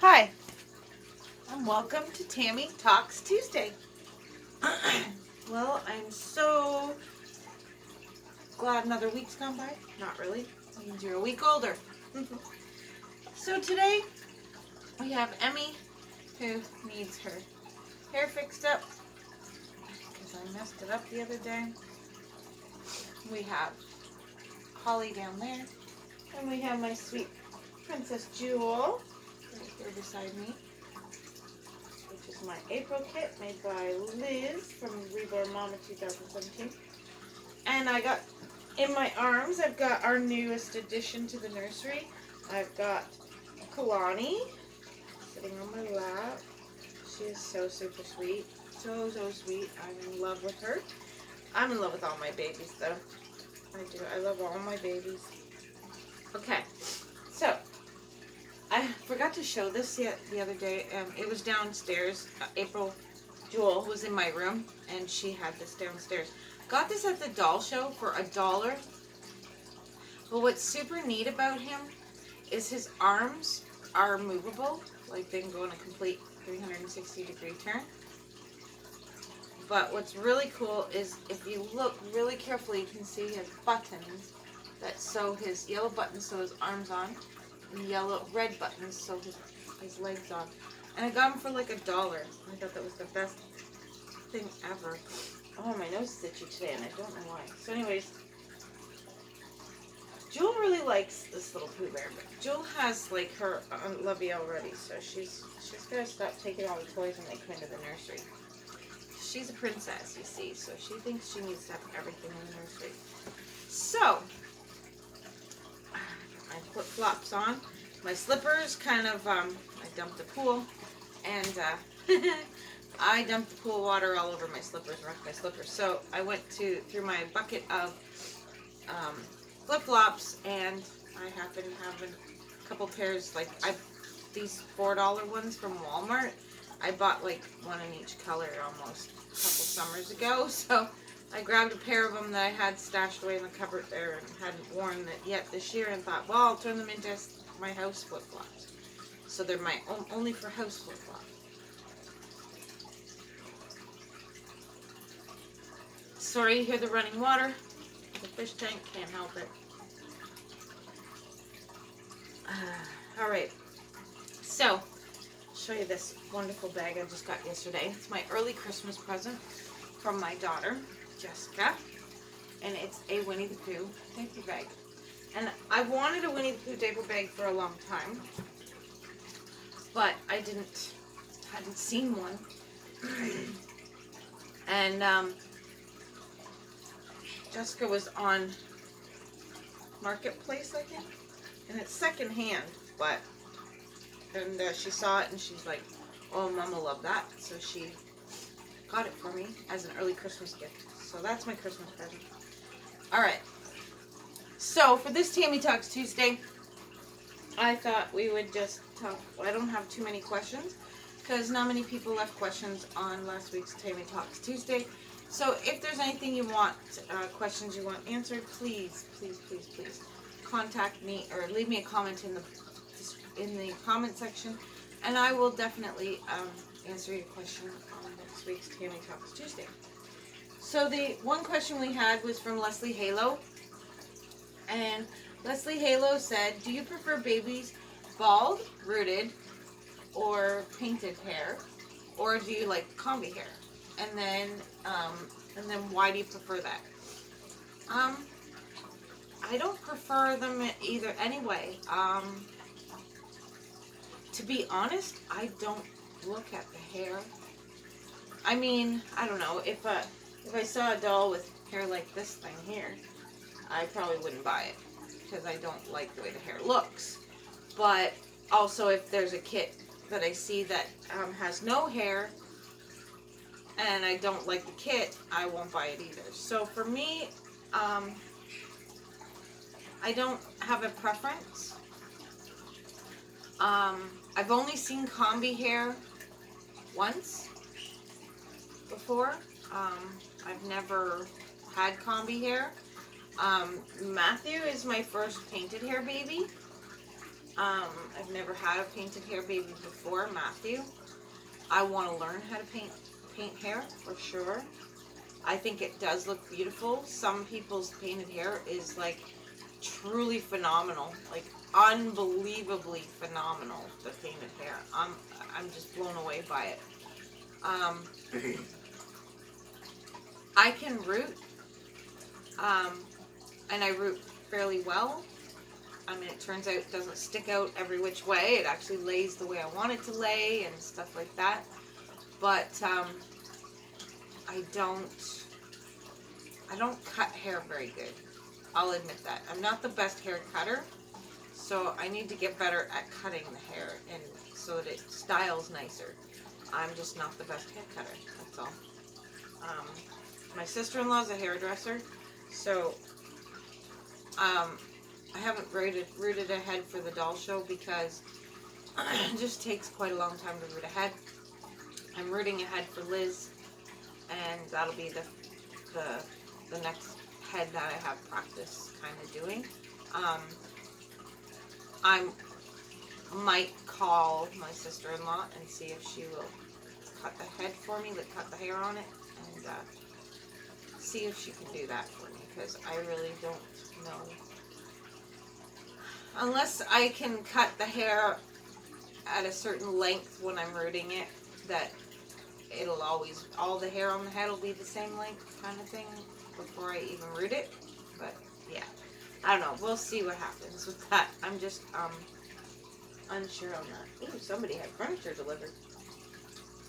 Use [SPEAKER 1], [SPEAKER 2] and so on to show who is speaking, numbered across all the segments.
[SPEAKER 1] Hi, and welcome to Tammy Talks Tuesday. Well, I'm so glad another week's gone by. Not really. It means you're a week older. So today we have Emmy, who needs her hair fixed up because I messed it up the other day. We have Holly down there, and we have my sweet Princess Jewel right here beside me, which is my April kit made by Liz from Reborn Mama 2017. And I got, in my arms, I've got our newest addition to the nursery. I've got Kalani sitting on my lap. She is so super sweet. So sweet. I'm in love with her. I'm in love with all my babies though. I do. I love all my babies. Okay. So, I forgot to show this the other day. It was downstairs. April Jewel was in my room, and she had this downstairs. Got this at the doll show for $1. But what's super neat about him is his arms are movable. Like they can go in a complete 360-degree turn. But what's really cool is if you look really carefully, you can see his buttons that sew his yellow buttons sew his arms on. And red buttons so his legs on. And I got them for like $1. I thought that was the best thing ever. Oh, my nose is itchy today and I don't know why. So anyways, Jewel really likes this little Pooh Bear, but Jewel has like her lovey already, so she's gonna stop taking all the toys when they come into the nursery. She's a princess, you see, so she thinks she needs to have everything in the nursery. So my flip-flops on. My slippers kind of, I dumped the pool, and I dumped the pool water all over my slippers, wrecked my slippers. So I went through my bucket of flip-flops, and I happen to have a couple pairs, like these $4 ones from Walmart. I bought like one in each color almost a couple summers ago, so I grabbed a pair of them that I had stashed away in the cupboard there and hadn't worn it yet this year, and thought, well, I'll turn them into my house flip-flops. So they're my only for house flip-flops. Sorry, you hear the running water. The fish tank, can't help it. Alright, so I'll show you this wonderful bag I just got yesterday. It's my early Christmas present from my daughter, Jessica, and it's a Winnie the Pooh diaper bag. And I wanted a Winnie the Pooh diaper bag for a long time, but I hadn't seen one. And Jessica was on Marketplace, I think, and it's secondhand, and she saw it and she's like, oh, Mom will love that, so she got it for me as an early Christmas gift. So that's my Christmas present. Alright, so for this Tammy Talks Tuesday, I thought we would just talk. I don't have too many questions because not many people left questions on last week's Tammy Talks Tuesday. So if there's anything you want, questions you want answered, please contact me or leave me a comment in the comment section, and I will definitely answer your question on next week's Tammy Talks Tuesday. So the one question we had was from Leslie Halo, and Leslie Halo said, do you prefer babies bald, rooted, or painted hair, or do you like combi hair? And then why do you prefer that? I don't prefer them either anyway. To be honest, I don't look at the hair. I mean, I don't know, if I saw a doll with hair like this thing here, I probably wouldn't buy it because I don't like the way the hair looks. But also, if there's a kit that I see that has no hair and I don't like the kit, I won't buy it either. So for me, I don't have a preference. I've only seen combi hair once before. I've never had combi hair. Matthew is my first painted hair baby. I've never had a painted hair baby before, Matthew. I want to learn how to paint hair for sure. I think it does look beautiful. Some people's painted hair is like truly phenomenal, like unbelievably phenomenal. The painted hair, I'm just blown away by it. I can root, and I root fairly well. I mean, it turns out it doesn't stick out every which way. It actually lays the way I want it to lay and stuff like that. But I don't cut hair very good. I'll admit that. I'm not the best hair cutter, so I need to get better at cutting the hair and so that it styles nicer. I'm just not the best hair cutter, that's all. My sister-in-law's a hairdresser, so I haven't rooted ahead for the doll show because it just takes quite a long time to root ahead. I'm rooting ahead for Liz, and that'll be the next head that I have practice kind of doing. I might call my sister-in-law and see if she will cut the head for me, like cut the hair on it, and see if she can do that for me, because I really don't know. Unless I can cut the hair at a certain length when I'm rooting it, that it'll always, all the hair on the head will be the same length kind of thing before I even root it. But yeah, I don't know. We'll see what happens with that. I'm just unsure on that. Ooh, somebody had furniture delivered.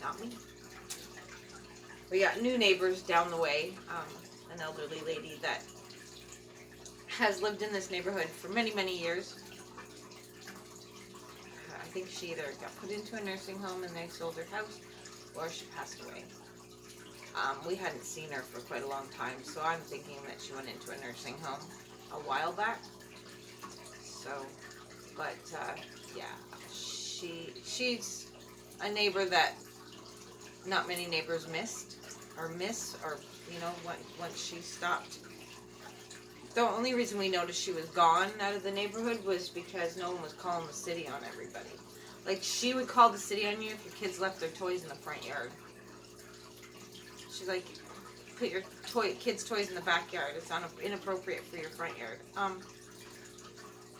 [SPEAKER 1] Not me. We got new neighbors down the way. An elderly lady that has lived in this neighborhood for many, many years. I think she either got put into a nursing home and they sold her house, or she passed away. We hadn't seen her for quite a long time, so I'm thinking that she went into a nursing home a while back. So, but yeah, she's a neighbor that not many neighbors miss, or you know, once she stopped. The only reason we noticed she was gone out of the neighborhood was because no one was calling the city on everybody. Like, she would call the city on you if your kids left their toys in the front yard. She's like, put your kids' toys in the backyard. It's inappropriate for your front yard.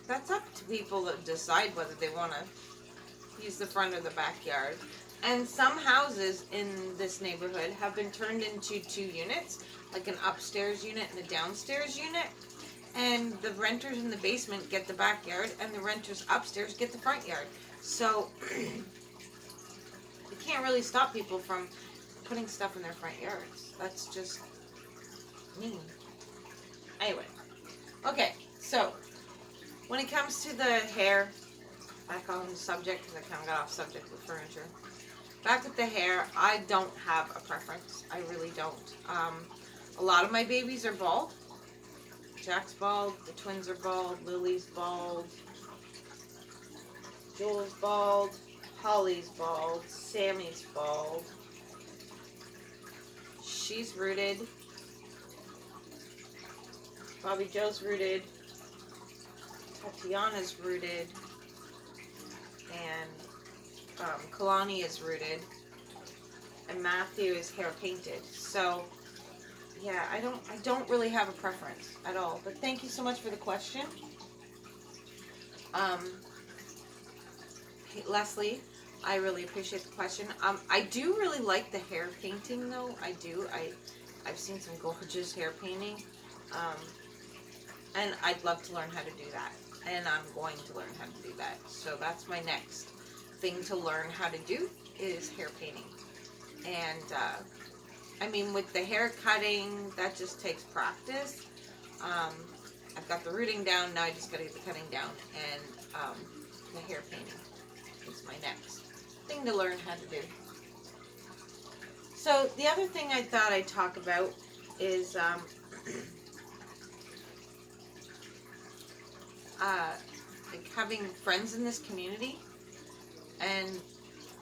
[SPEAKER 1] That's up to people that decide whether they want to use the front or the backyard. And some houses in this neighborhood have been turned into 2 units, like an upstairs unit and a downstairs unit. And the renters in the basement get the backyard, and the renters upstairs get the front yard. So you can't really stop people from putting stuff in their front yards. That's just mean. Anyway, okay, so when it comes to the hair, back on the subject, because I kind of got off subject with furniture. Back with the hair, I don't have a preference. I really don't. A lot of my babies are bald. Jack's bald, the twins are bald, Lily's bald, Joel's bald, Holly's bald, Sammy's bald. She's rooted. Bobby Joe's rooted. Tatiana's rooted. And Kalani is rooted, and Matthew is hair painted. So yeah, I don't really have a preference at all. But thank you so much for the question. Leslie, I really appreciate the question. I do really like the hair painting though. I do. I've seen some gorgeous hair painting. And I'd love to learn how to do that. And I'm going to learn how to do that. So that's my next thing to learn how to do is hair painting. And I mean, with the hair cutting, that just takes practice. I've got the rooting down, now I just gotta get the cutting down, and the hair painting is my next thing to learn how to do. So the other thing I thought I'd talk about is like having friends in this community, and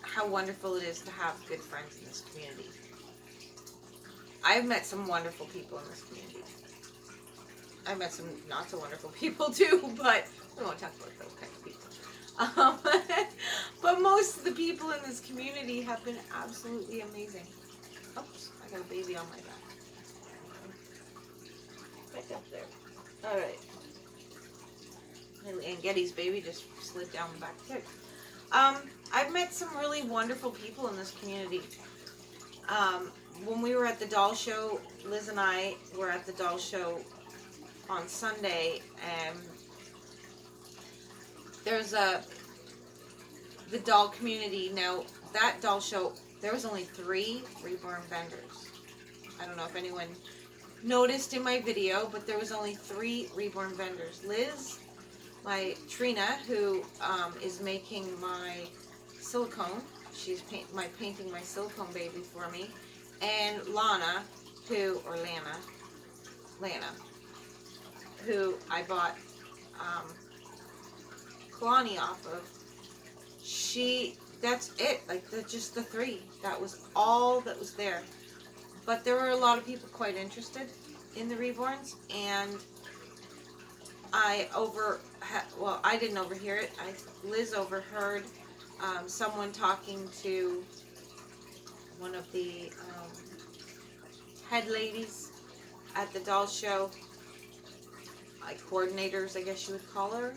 [SPEAKER 1] how wonderful it is to have good friends in this community. I've met some wonderful people in this community. I've met some not so wonderful people too, but we won't talk about those kinds of people. Um, but most of the people in this community have been absolutely amazing. Oops, I got a baby on my back. Right up there. Alright. And Getty's baby just slid down the back too. I've met some really wonderful people in this community. When we were at the doll show, Liz and I were at the doll show on Sunday, and there's the doll community. Now, that doll show, there was only 3 Reborn vendors. I don't know if anyone noticed in my video, but there was only 3 Reborn vendors. Liz, my Trina, who is making my silicone. She's painting my silicone baby for me. And Lana, who I bought Kalani off of. That's it. Like, just the 3. That was all that was there. But there were a lot of people quite interested in the Reborns, and I didn't overhear it. Liz overheard someone talking to one of the head ladies at the doll show, like coordinators, I guess you would call her,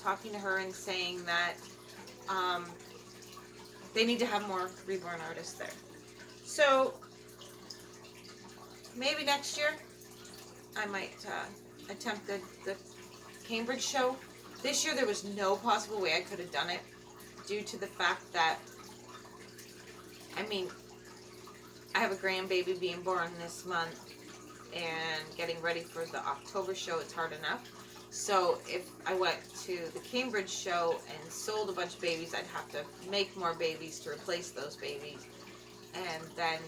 [SPEAKER 1] talking to her and saying that they need to have more Reborn artists there. So maybe next year I might attempt the Cambridge show. This year there was no possible way I could have done it due to the fact that, I mean, I have a grandbaby being born this month, and getting ready for the October show, it's hard enough. So if I went to the Cambridge show and sold a bunch of babies, I'd have to make more babies to replace those babies, and then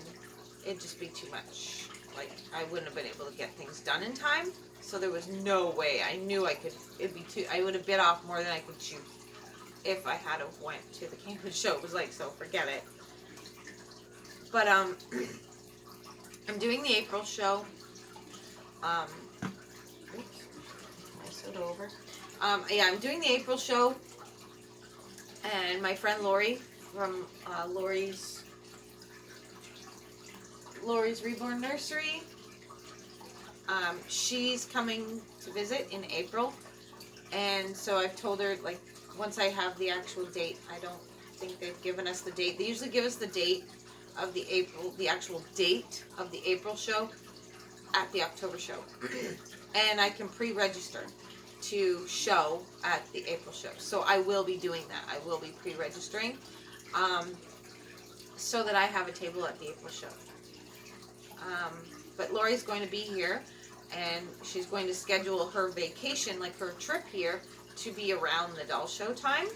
[SPEAKER 1] it'd just be too much. Like, I wouldn't have been able to get things done in time, so there was no way. I knew I could, I would have bit off more than I could chew if I had have went to the Cambridge show. It was like, so forget it. But, I'm doing the April show. Oops, my soda over. Yeah, I'm doing the April show, and my friend Laurie from Laurie's Reborn Nursery, she's coming to visit in April, and so I've told her, like, once I have the actual date. I don't think they've given us the date. They usually give us the date of the actual date of the April show at the October show. And I can pre-register to show at the April show. So I will be doing that. I will be pre-registering so that I have a table at the April show. But Laurie's going to be here, and she's going to schedule her vacation, like her trip here, to be around the doll show time,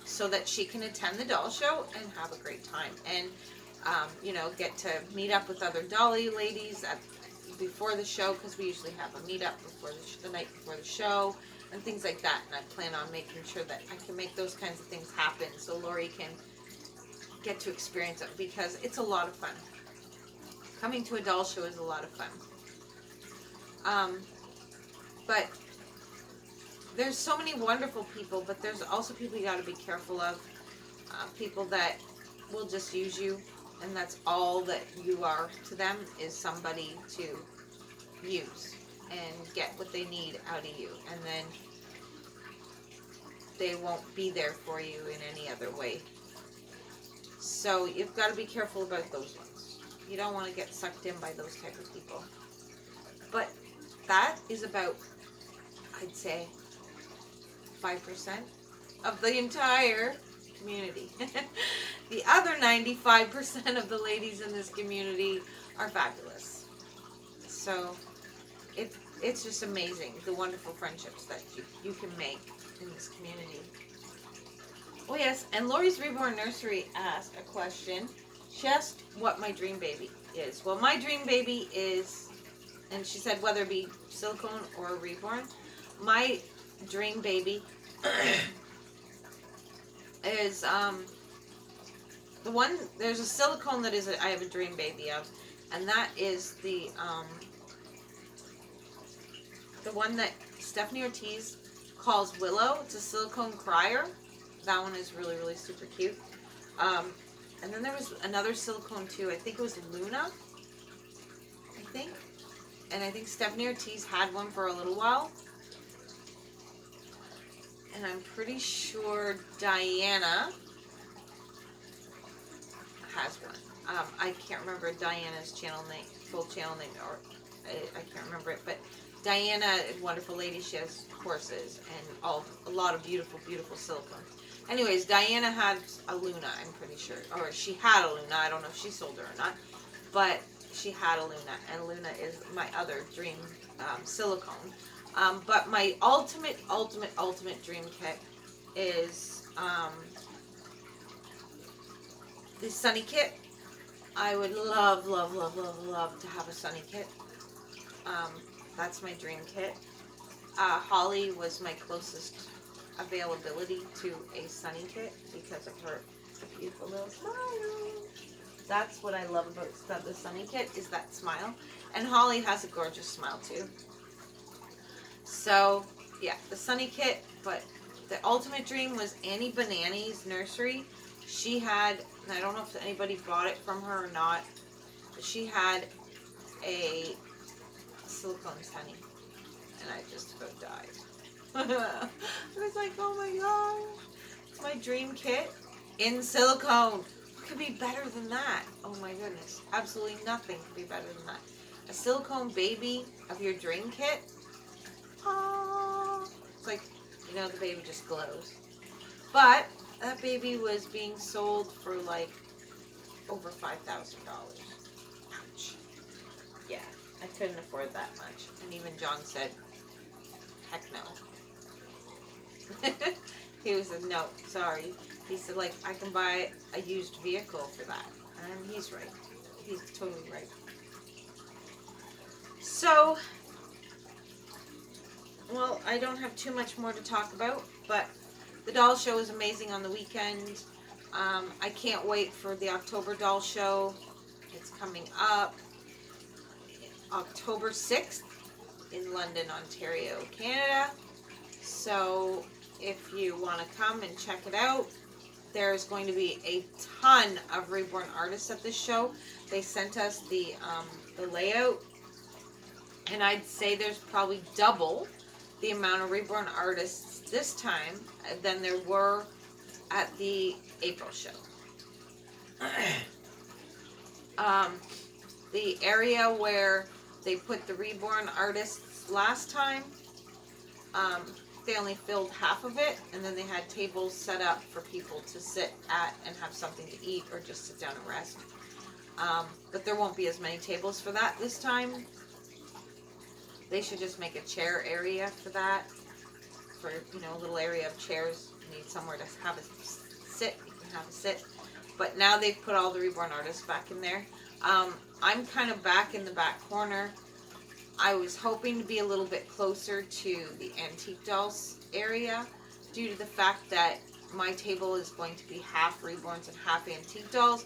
[SPEAKER 1] so that she can attend the doll show and have a great time, and you know, get to meet up with other dolly ladies before the show, because we usually have a meetup before the night before the show and things like that. And I plan on making sure that I can make those kinds of things happen so Laurie can get to experience it, because it's a lot of fun. Coming to a doll show is a lot of fun. But there's so many wonderful people, but there's also people you got to be careful of. People that will just use you, and that's all that you are to them, is somebody to use and get what they need out of you, and then they won't be there for you in any other way. So you've got to be careful about those ones. You don't want to get sucked in by those type of people. But that is about, I'd say, 5% of the entire community. The other 95% of the ladies in this community are fabulous. So it's just amazing, the wonderful friendships that you can make in this community. Oh yes, and Laurie's Reborn Nursery asked a question. She asked what my dream baby is. Well, my dream baby is, and she said whether it be silicone or reborn, my dream baby is the one, there's a silicone that I have a dream baby of, and that is the one that Stephanie Ortiz calls Willow. It's a silicone crier. That one is really, really super cute. And then there was another silicone too. I think it was Luna. I think. And I think Stephanie Ortiz had one for a little while. And I'm pretty sure Diana has one. I can't remember Diana's channel name, full channel name, or I can't remember it. But Diana, wonderful lady, she has horses and a lot of beautiful, beautiful silicone. Anyways, Diana had a Luna, I'm pretty sure, or she had a Luna. I don't know if she sold her or not, but she had a Luna, and Luna is my other dream silicone. But my ultimate dream kit is the Sunny kit. I would love to have a Sunny kit. That's my dream kit. Holly was my closest availability to a Sunny kit because of her beautiful little smile. That's what I love about the Sunny kit, is that smile. And Holly has a gorgeous smile too. So yeah, the Sunny kit. But the ultimate dream was Annie Banani's nursery. She had, and I don't know if anybody bought it from her or not, but she had a silicone Sunny, and I just about died. I was like, oh my god, it's my dream kit in silicone. What could be better than that? Oh my goodness, absolutely nothing could be better than that. A silicone baby of your dream kit. Oh, it's like, you know, the baby just glows. But that baby was being sold for like over $5,000. Ouch. Yeah, I couldn't afford that much. And even John said, heck no. He was like, no, sorry. He said, like, I can buy a used vehicle for that. And he's right. He's totally right. So, well, I don't have too much more to talk about, but the doll show is amazing on the weekend. I can't wait for the October doll show. It's coming up October 6th in London, Ontario, Canada. So if you want to come and check it out, there's going to be a ton of Reborn artists at this show. They sent us the layout, and I'd say there's probably double the amount of Reborn artists this time than there were at the April show. The area where they put the Reborn artists last time, they only filled half of it, and then they had tables set up for people to sit at and have something to eat or just sit down and rest. But there won't be as many tables for that this time. They should just make a chair area for that. For, you know, a little area of chairs. You need somewhere to have a sit. You can have a sit. But now they've put all the Reborn artists back in there. I'm kind of back in the back corner. I was hoping to be a little bit closer to the antique dolls area due to the fact that my table is going to be half Reborns and half antique dolls.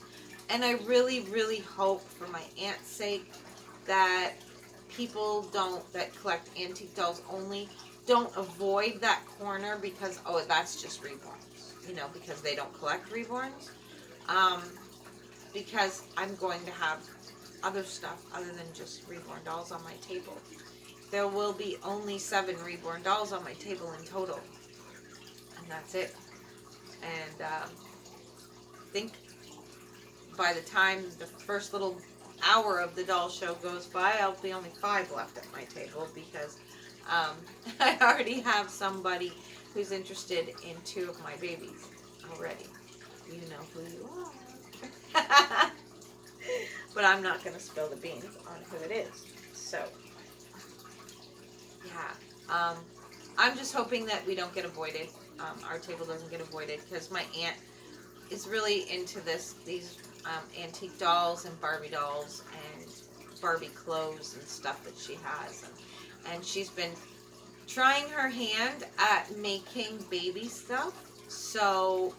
[SPEAKER 1] And I really, really hope for my aunt's sake that people that collect antique dolls only don't avoid that corner because, oh, that's just Reborns, you know, because they don't collect Reborns. Because I'm going to have other stuff other than just Reborn dolls on my table. There will be only 7 Reborn dolls on my table in total. And that's it. And I think by the time the first little hour of the doll show goes by, I'll be only 5 left at my table because I already have somebody who's interested in 2 of my babies already. You know who you are. But I'm not going to spill the beans on who it is. So, yeah. I'm just hoping that we don't get avoided. Our table doesn't get avoided because my aunt is really into these antique dolls and Barbie dolls and Barbie clothes and stuff that she has. And she's been trying her hand at making baby stuff. So,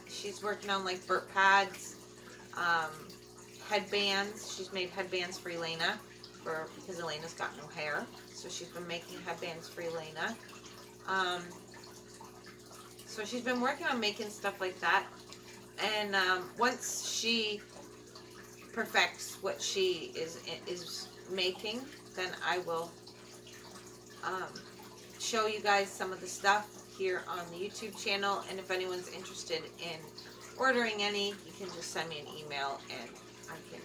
[SPEAKER 1] she's working on like burp pads, headbands. She's made headbands for Elena because Elena's got no hair. So she's been making headbands for Elena. So she's been working on making stuff like that. And once she perfects what she is making, then I will show you guys some of the stuff here on the YouTube channel. And if anyone's interested in ordering any, you can just send me an email and I can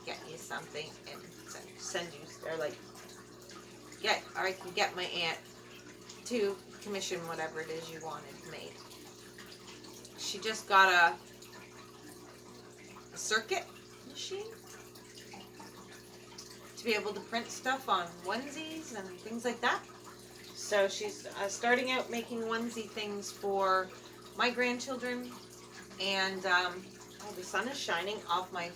[SPEAKER 1] get you something and send you, or like, or I can get my aunt to commission whatever it is you wanted made. She just got a circuit machine to be able to print stuff on onesies and things like that. So she's starting out making onesie things for my grandchildren. And oh, the sun is shining off my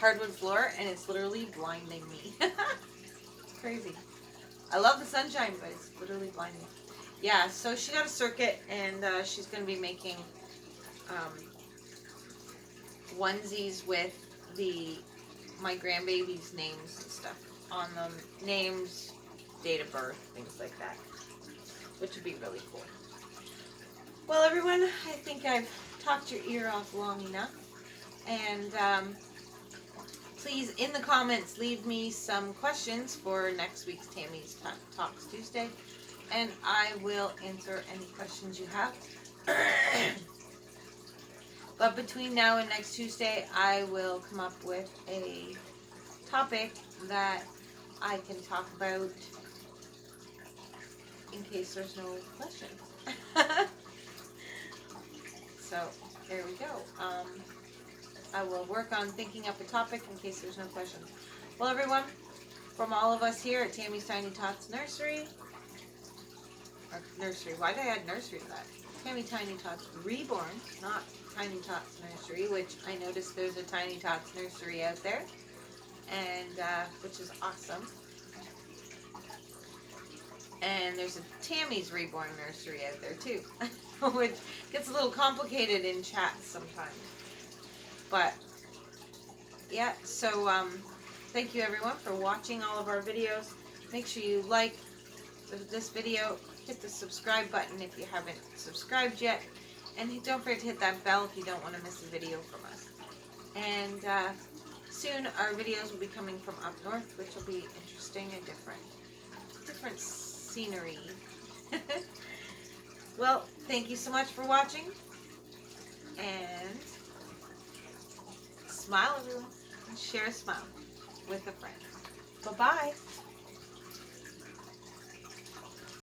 [SPEAKER 1] hardwood floor and it's literally blinding me. It's crazy. I love the sunshine, but it's literally blinding me. Yeah, so she got a circuit and she's going to be making onesies with my grandbaby's names and stuff on them. Names, date of birth, things like that. Which would be really cool. Well, everyone, I think I've talked your ear off long enough. And please, in the comments, leave me some questions for next week's Tammy's Talks Tuesday. And I will answer any questions you have. But between now and next Tuesday, I will come up with a topic that I can talk about in case there's no questions. So, there we go. I will work on thinking up a topic in case there's no questions. Well, everyone, from all of us here at Tammy's Tiny Tots Nursery, or Nursery, why did I add nursery to that? Tammy Tiny Tots Reborn, not Tiny Tots Nursery, which I noticed there's a Tiny Tots Nursery out there, and which is awesome. And there's a Tammy's Reborn Nursery out there too, which gets a little complicated in chat sometimes. But yeah, so thank you everyone for watching all of our videos. Make sure you like this video, hit the subscribe button if you haven't subscribed yet, and don't forget to hit that bell if you don't want to miss a video from us. And soon our videos will be coming from up north, which will be interesting and different scenery. Well, thank you so much for watching, and smile everyone, and share a smile with a friend. Bye-bye.